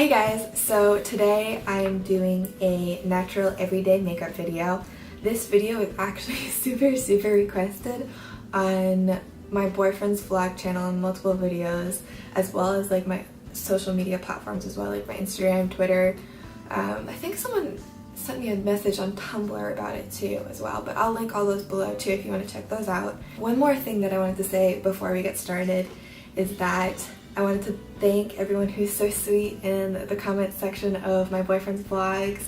Hey guys, so today I'm doing a natural everyday makeup video. This video is actually super requested on my boyfriend's vlog channel and multiple videos, as well as like my social media platforms as well, like my Instagram, Twitter. I think someone sent me a message on Tumblr about it too as well, but I'll link all those below too if you want to check those out. One more thing that I wanted to say before we get started is that I wanted to thank everyone who's so sweet in the comment section of my boyfriend's vlogs,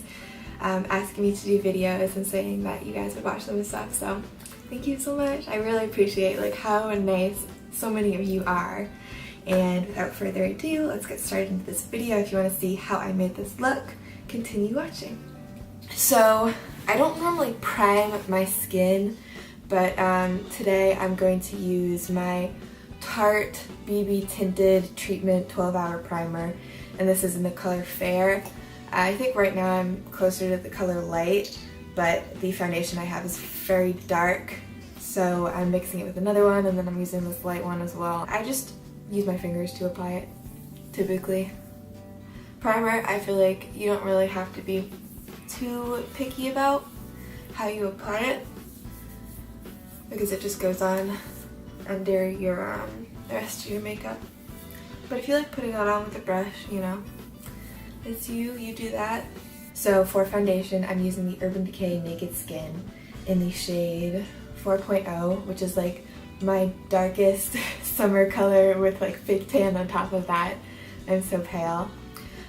asking me to do videos and saying that you guys would watch them and stuff. So thank you so much. I really appreciate like how nice so many of you are. And without further ado, let's get started into this video. If you want to see how I made this look, continue watching. So I don't normally prime my skin, but today I'm going to use my Tarte BB Tinted Treatment 12-Hour Primer, and this is in the color Fair. I think right now I'm closer to the color Light, but the foundation I have is very dark, so I'm mixing it with another one, and then I'm using this light one as well. I just use my fingers to apply it, typically. Primer, I feel like you don't really have to be too picky about how you apply it, because it just goes on under your the rest of your makeup. But if you like putting that on with a brush, you know, it's you do that. So for foundation, I'm using the Urban Decay Naked Skin in the shade 4.0, which is like my darkest summer color with like fake tan on top of that. I'm so pale.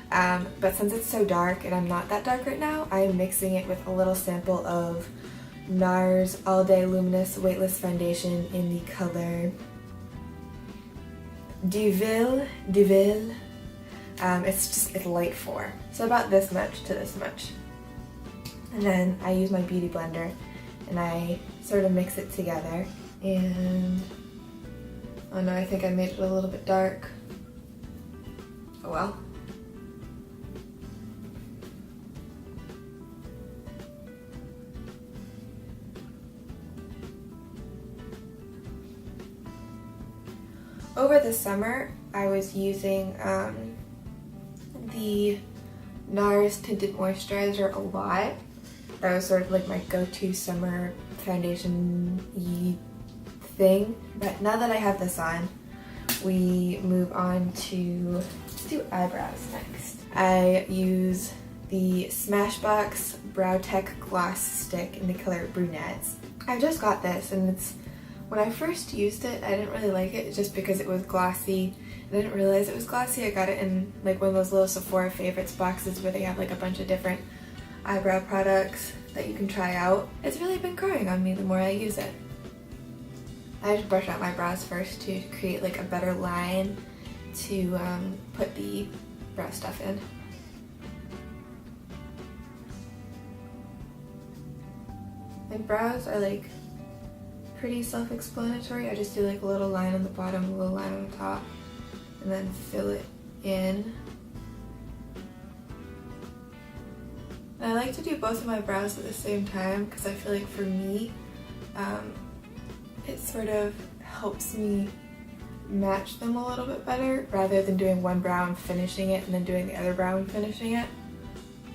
But since it's so dark and I'm not that dark right now, I'm mixing it with a little sample of NARS All Day Luminous Weightless Foundation in the color Deville. It's light 4. So about this much to this much. And then I use my beauty blender and I sort of mix it together. And oh no, I think I made it a little bit dark. Oh well. Over the summer, I was using the NARS Tinted Moisturizer a lot. That was sort of like my go-to summer foundation-y thing. But now that I have this on, we move on to, let's do eyebrows next. I use the Smashbox Brow Tech Gloss Stick in the color Brunettes. I just got this, and when I first used it, I didn't really like it just because it was glossy. I didn't realize it was glossy. I got it in like one of those little Sephora favorites boxes where they have like a bunch of different eyebrow products that you can try out. It's really been growing on me the more I use it. I just brush out my brows first to create like a better line to put the brow stuff in. My brows are like pretty self-explanatory. I just do like a little line on the bottom, a little line on the top, and then fill it in. And I like to do both of my brows at the same time because I feel like for me, it sort of helps me match them a little bit better rather than doing one brow and finishing it and then doing the other brow and finishing it.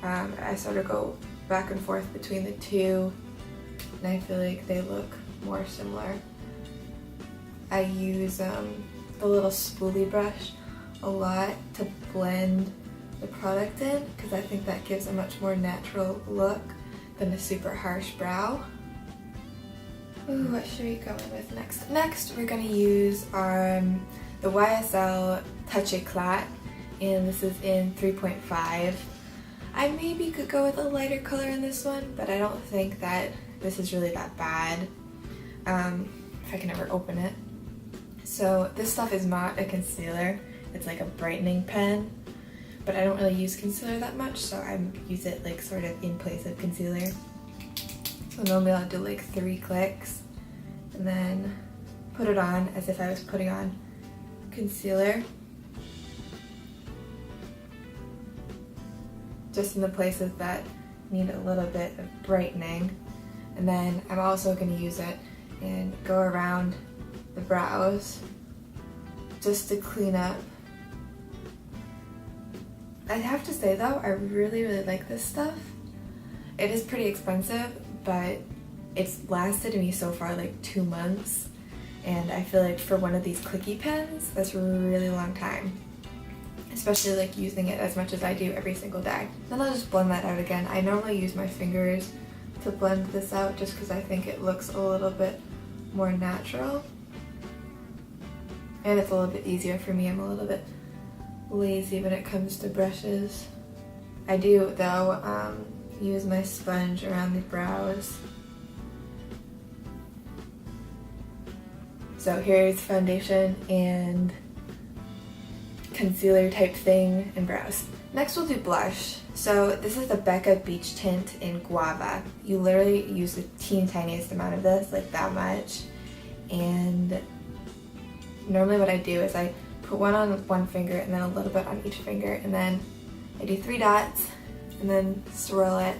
I sort of go back and forth between the two, and I feel like they look more similar. I use the little spoolie brush a lot to blend the product in because I think that gives a much more natural look than a super harsh brow. Ooh, what should we go in with next? Next, we're going to use the YSL Touch Eclat, and this is in 3.5. I maybe could go with a lighter color in this one, but I don't think that this is really that bad. If I can ever open it. So this stuff is not a concealer, it's like a brightening pen, but I don't really use concealer that much, so I use it like sort of in place of concealer. So normally I'll do like 3 clicks and then put it on as if I was putting on concealer. Just in the places that need a little bit of brightening. And then I'm also going to use it and go around the brows just to clean up I have to say though, I really like this stuff. It is pretty expensive, but it's lasted me so far like 2 months, and I feel like for one of these clicky pens, that's a really long time, especially like using it as much as I do every single day. Then I'll just blend that out again. I normally use my fingers to blend this out just because I think it looks a little bit more natural, and it's a little bit easier for me. I'm a little bit lazy when it comes to brushes. I do though use my sponge around the brows. So here's foundation and concealer type thing and brows. Next we'll do blush. So this is the Becca Beach Tint in Guava. You literally use the teeny tiniest amount of this, like that much. And normally what I do is I put one on one finger and then a little bit on each finger, and then I do 3 dots and then swirl it.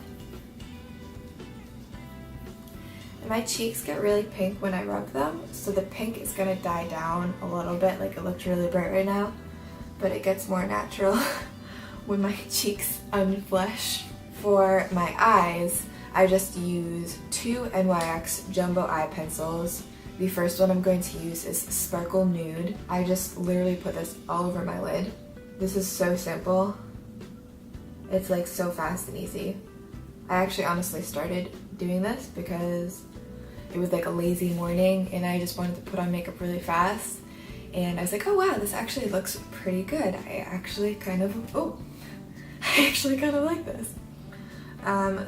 And my cheeks get really pink when I rub them, so the pink is gonna die down a little bit. Like, it looks really bright right now, but it gets more natural when my cheeks unflush. For my eyes, I just use 2 NYX Jumbo Eye Pencils. The first one I'm going to use is Sparkle Nude. I just literally put this all over my lid. This is so simple. It's like so fast and easy. I actually honestly started doing this because it was like a lazy morning and I just wanted to put on makeup really fast. And I was like, oh wow, this actually looks pretty good. I actually kind of like this.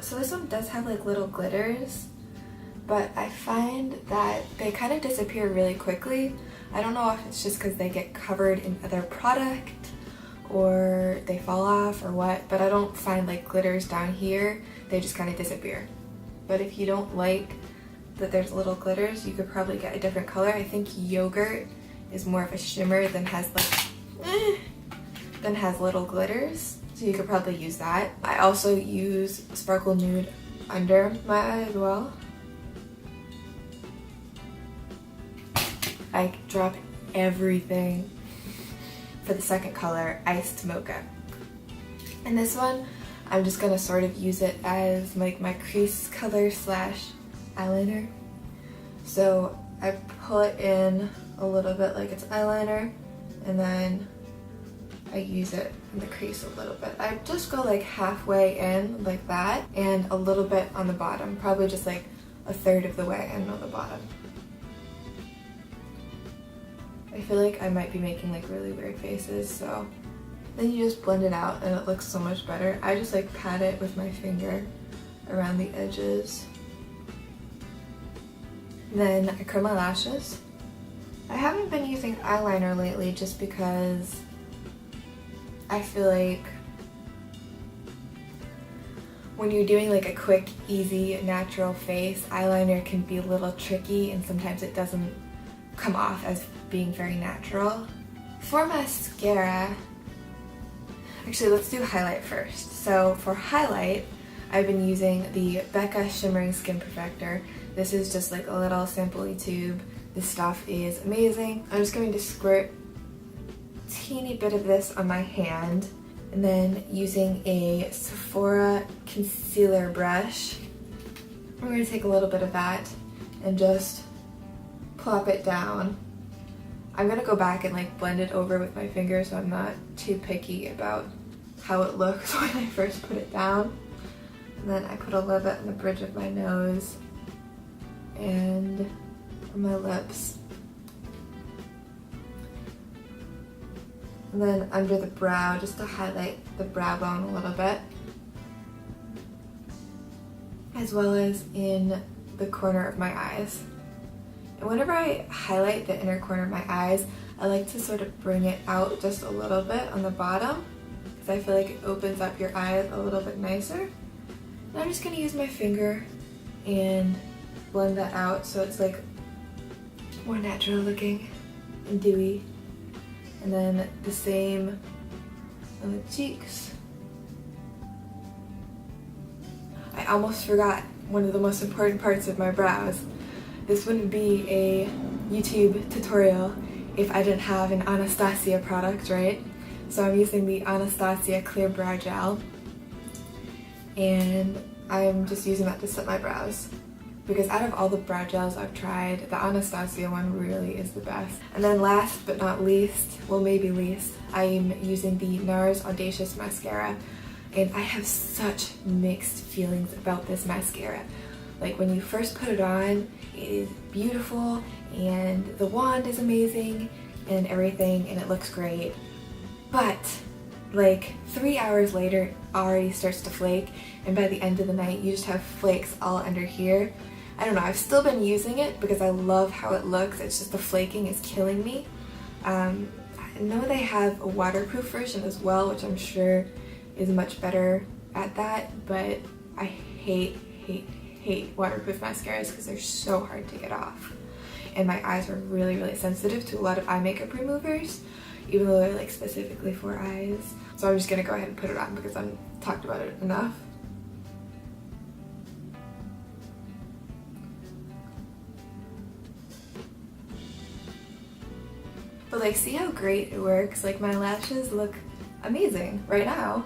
So this one does have like little glitters, but I find that they kind of disappear really quickly. I don't know if it's just because they get covered in other product or they fall off or what, but I don't find like glitters down here. They just kind of disappear. But if you don't like that there's little glitters, you could probably get a different color. I think Yogurt is more of a shimmer than has little glitters, so you could probably use that. I also use Sparkle Nude under my eye as well. I drop everything for the second color, Iced Mocha. And this one, I'm just gonna sort of use it as like my crease color slash eyeliner. So I pull it in a little bit like it's eyeliner, and then I use it in the crease a little bit. I just go like halfway in like that, and a little bit on the bottom, probably just like a third of the way in on the bottom. I feel like I might be making like really weird faces, so then you just blend it out and it looks so much better. I just like pat it with my finger around the edges. Then I curl my lashes. I haven't been using eyeliner lately just because I feel like when you're doing like a quick, easy, natural face, eyeliner can be a little tricky and sometimes it doesn't come off as being very natural. For mascara, actually let's do highlight first. So for highlight, I've been using the Becca Shimmering Skin Perfector. This is just like a little sample tube. This stuff is amazing. I'm just going to squirt a teeny bit of this on my hand, and then using a Sephora concealer brush, I'm going to take a little bit of that and just plop it down. I'm going to go back and like blend it over with my finger so I'm not too picky about how it looks when I first put it down. And then I put a little bit on the bridge of my nose and on my lips. And then under the brow, just to highlight the brow bone a little bit. As well as in the corner of my eyes. And whenever I highlight the inner corner of my eyes, I like to sort of bring it out just a little bit on the bottom, because I feel like it opens up your eyes a little bit nicer. And I'm just going to use my finger and blend that out so it's like more natural looking and dewy. And then the same on the cheeks. I almost forgot one of the most important parts of my brows. This wouldn't be a YouTube tutorial if I didn't have an Anastasia product, right? So I'm using the Anastasia Clear Brow Gel, and I'm just using that to set my brows. Because out of all the brow gels I've tried, the Anastasia one really is the best. And then last but not least, well maybe least, I'm using the NARS Audacious Mascara. And I have such mixed feelings about this mascara. Like when you first put it on, it is beautiful and the wand is amazing and everything and it looks great. But like 3 hours later, it already starts to flake, and by the end of the night, you just have flakes all under here. I don't know, I've still been using it because I love how it looks, it's just the flaking is killing me. I know they have a waterproof version as well, which I'm sure is much better at that, but I hate waterproof mascaras because they're so hard to get off. And my eyes are really sensitive to a lot of eye makeup removers, even though they're like specifically for eyes. So I'm just gonna go ahead and put it on because I've talked about it enough. But like, see how great it works? Like my lashes look amazing right now.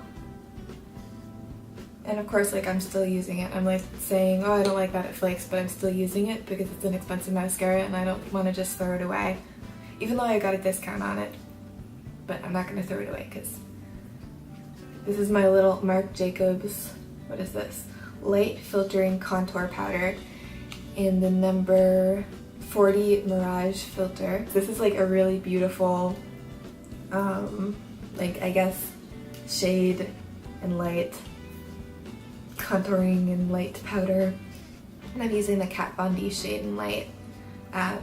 And of course, like I'm still using it. I'm like saying, oh, I don't like that it flakes, but I'm still using it because it's an expensive mascara and I don't want to just throw it away. Even though I got a discount on it. But I'm not going to throw it away because this is my little Marc Jacobs, what is this? Light Filtering Contour Powder in the number 40 Mirage filter. This is like a really beautiful, like I guess shade and light contouring and light powder. And I'm using the Kat Von D Shade and Light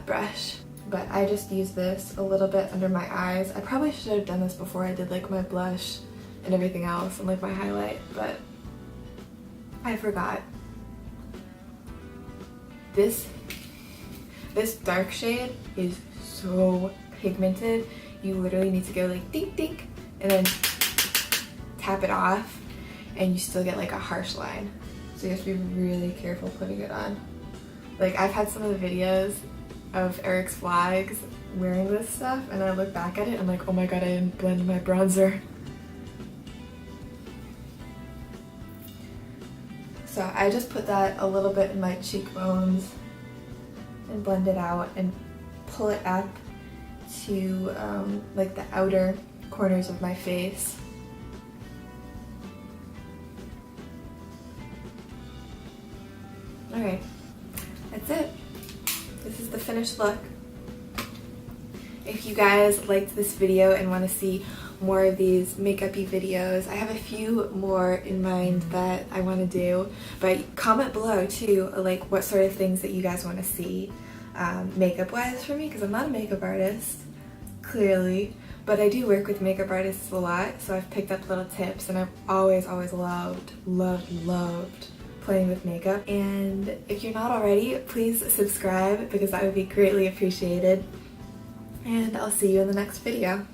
brush. But I just use this a little bit under my eyes. I probably should have done this before I did like my blush and everything else and like my highlight, but I forgot. This dark shade is so pigmented. You literally need to go like dink dink and then tap it off and you still get like a harsh line. So you have to be really careful putting it on. Like I've had some of the videos of Eric's vlogs wearing this stuff and I look back at it and I'm like, oh my god, I didn't blend my bronzer. So I just put that a little bit in my cheekbones and blend it out and pull it up to like the outer corners of my face. Alright, that's it. This is the finished look. If you guys liked this video and want to see more of these makeup-y videos, I have a few more in mind that I want to do, but comment below too, like what sort of things that you guys want to see makeup-wise for me, because I'm not a makeup artist, clearly, but I do work with makeup artists a lot, so I've picked up little tips, and I've always loved playing with makeup. And if you're not already, please subscribe because that would be greatly appreciated. And I'll see you in the next video.